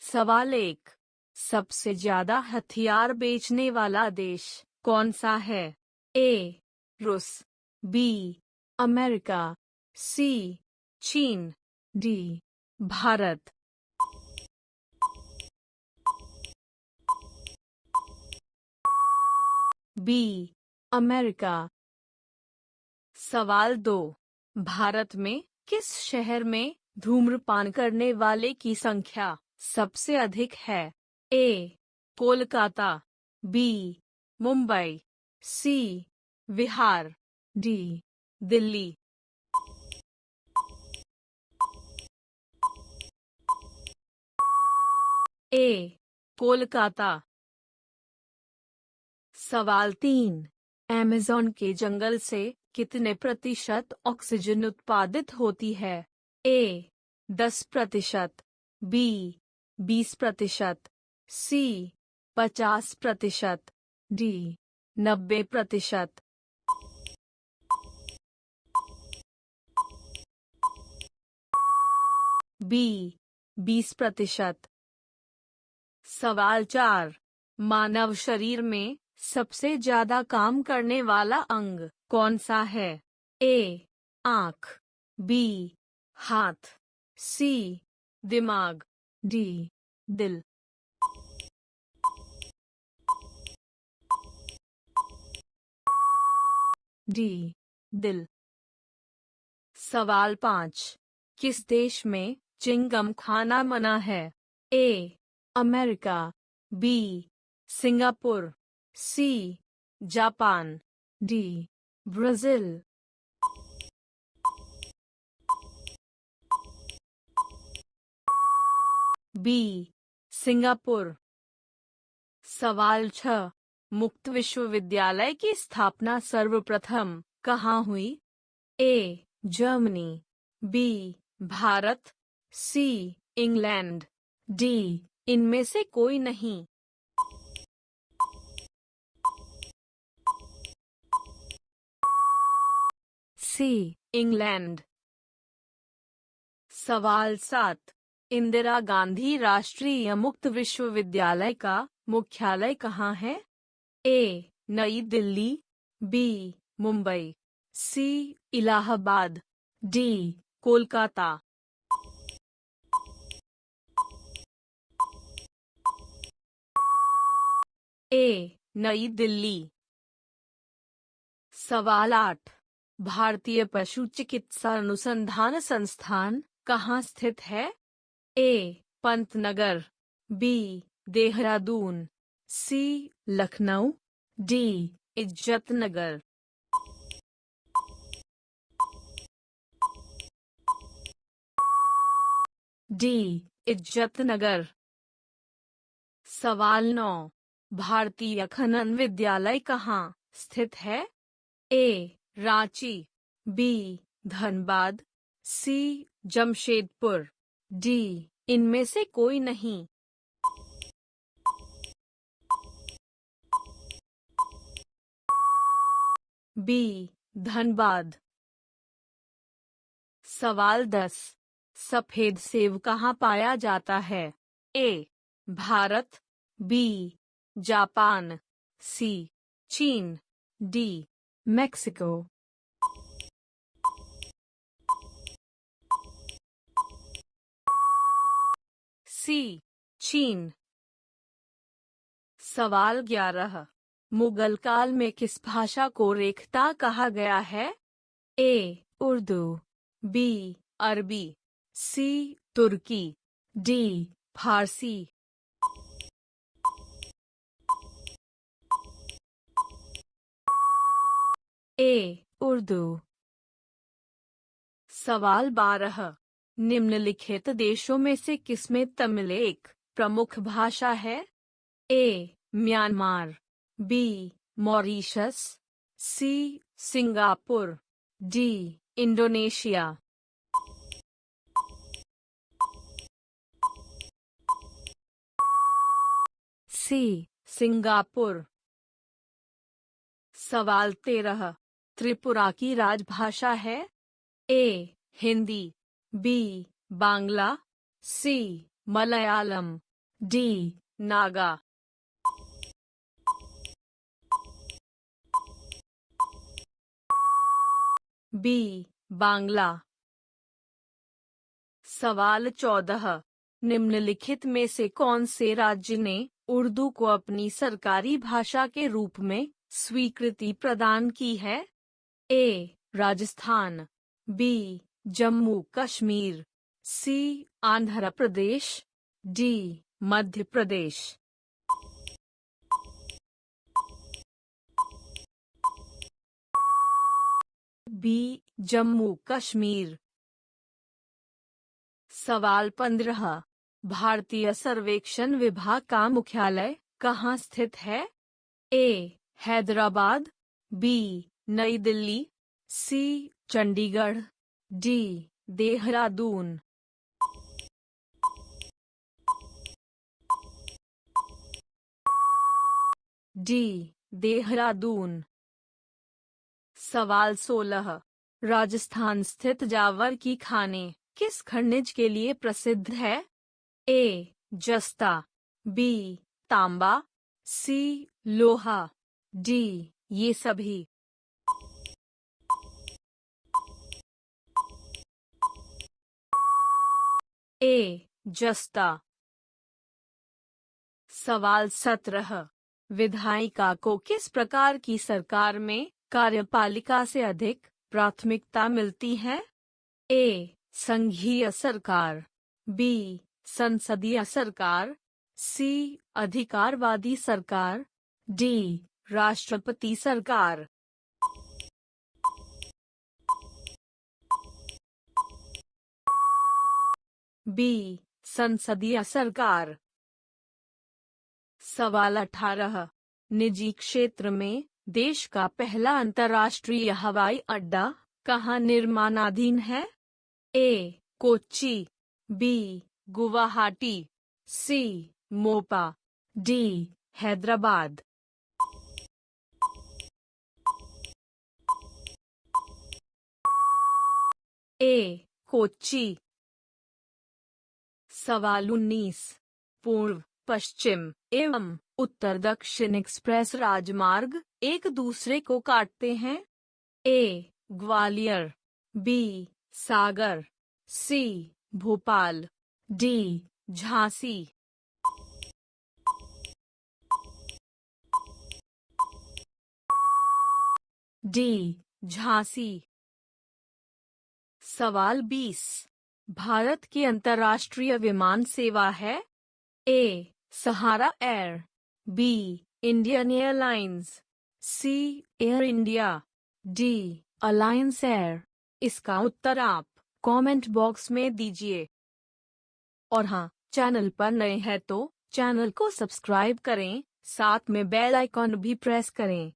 सवाल 1। सबसे ज्यादा हथियार बेचने वाला देश कौन सा है? ए रूस, बी अमेरिका, सी चीन, डी भारत। B America. सवाल 2। भारत में किस शहर में धूम्रपान करने वाले की संख्या सबसे अधिक है? ए कोलकाता, बी मुंबई, सी बिहार, डी दिल्ली। ए कोलकाता। सवाल 3। अमेज़न के जंगल से कितने प्रतिशत ऑक्सीजन उत्पादित होती है? ए 10%, बी 20%, सी 50%, डी 90%। बी 20%। सवाल 4। मानव शरीर में सबसे ज्यादा काम करने वाला अंग कौन सा है? ए आँख, बी हाथ, सी दिमाग, डी दिल। डी दिल। सवाल 5। किस देश में चिंगम खाना मना है? A America, B Singapore, C Japan, D Brazil. B Singapore. सवाल 6। मुक्त विश्वविद्यालय की स्थापना सर्वप्रथम कहाँ हुई? A Germany, B Bharat, C England, D इनमें से कोई नहीं। C England. सवाल 7। इंदिरा गांधी राष्ट्रीय मुक्त विश्वविद्यालय का मुख्यालय कहाँ है? ए नई दिल्ली, बी मुंबई, सी इलाहाबाद, डी कोलकाता। ए नई दिल्ली। सवाल 8। भारतीय पशु चिकित्सा अनुसंधान संस्थान कहाँ स्थित है? ए पंतनगर, बी देहरादून, सी लखनऊ, डी इज्जतनगर। डी इज्जतनगर। सवाल 9। भारतीय खनन विद्यालय कहाँ स्थित है? ए रांची, बी धनबाद, सी जमशेदपुर, डी इनमें से कोई नहीं। बी धनबाद। सवाल 10। सफेद सेब कहाँ पाया जाता है? ए भारत, बी जापान, सी चीन, डी मेक्सिको। सी चीन। सवाल 11। मुगल काल में किस भाषा को रेखता कहा गया है? ए उर्दू, बी अरबी, सी तुर्की, डी फारसी। ए उर्दू। सवाल 12। निम्नलिखित देशों में से किसमें तमिल एक प्रमुख भाषा है? A Myanmar, B Mauritius, C Singapore, D Indonesia. C Singapore. सवाल 13। त्रिपुरा की राजभाषा है? A Hindi, B Bangla, C Malayalam, D Naga, B Bangla. सवाल 14, निम्नलिखित में से कौन से राज्य ने उर्दू को अपनी सरकारी भाषा के रूप में स्वीकृति प्रदान की है? ए राजस्थान, बी जम्मू कश्मीर, सी आंध्र प्रदेश, डी मध्य प्रदेश। बी जम्मू कश्मीर। सवाल 15, भारतीय सर्वेक्षण विभाग का मुख्यालय कहाँ स्थित है? ए हैदराबाद, बी नई दिल्ली, सी चंडीगढ़, डी देहरादून। डी देहरादून। सवाल 16, राजस्थान स्थित जावर की खाने किस खनिज के लिए प्रसिद्ध है? ए जस्ता, बी तांबा, सी लोहा, डी ये सभी। ए जस्ता। सवाल 17, विधायिका को किस प्रकार की सरकार में कार्यपालिका से अधिक प्राथमिकता मिलती है? ए संघीय सरकार, बी संसदीय सरकार, सी अधिकारवादी सरकार, डी राष्ट्रपति सरकार। बी संसदीय सरकार। सवाल 18, निजी क्षेत्र में देश का पहला अंतर्राष्ट्रीय हवाई अड्डा कहाँ निर्माणाधीन है? ए कोच्चि, बी गुवाहाटी, सी मोपा, डी हैदराबाद। ए कोच्चि। सवाल 19, पूर्व पश्चिम एवं उत्तर दक्षिण एक्सप्रेस राजमार्ग एक दूसरे को काटते हैं? A Gwalior, B Sagar, C Bhopal, D Jhansi. D Jhansi. सवाल 20, भारत की अंतर्राष्ट्रीय विमान सेवा है? A Sahara Air, B Indian Airlines, C Air India, D Alliance Air. इसका उत्तर आप कमेंट बॉक्स में दीजिए। और हाँ, चैनल पर नए हैं तो चैनल को सब्सक्राइब करें, साथ में बेल आइकॉन भी प्रेस करें।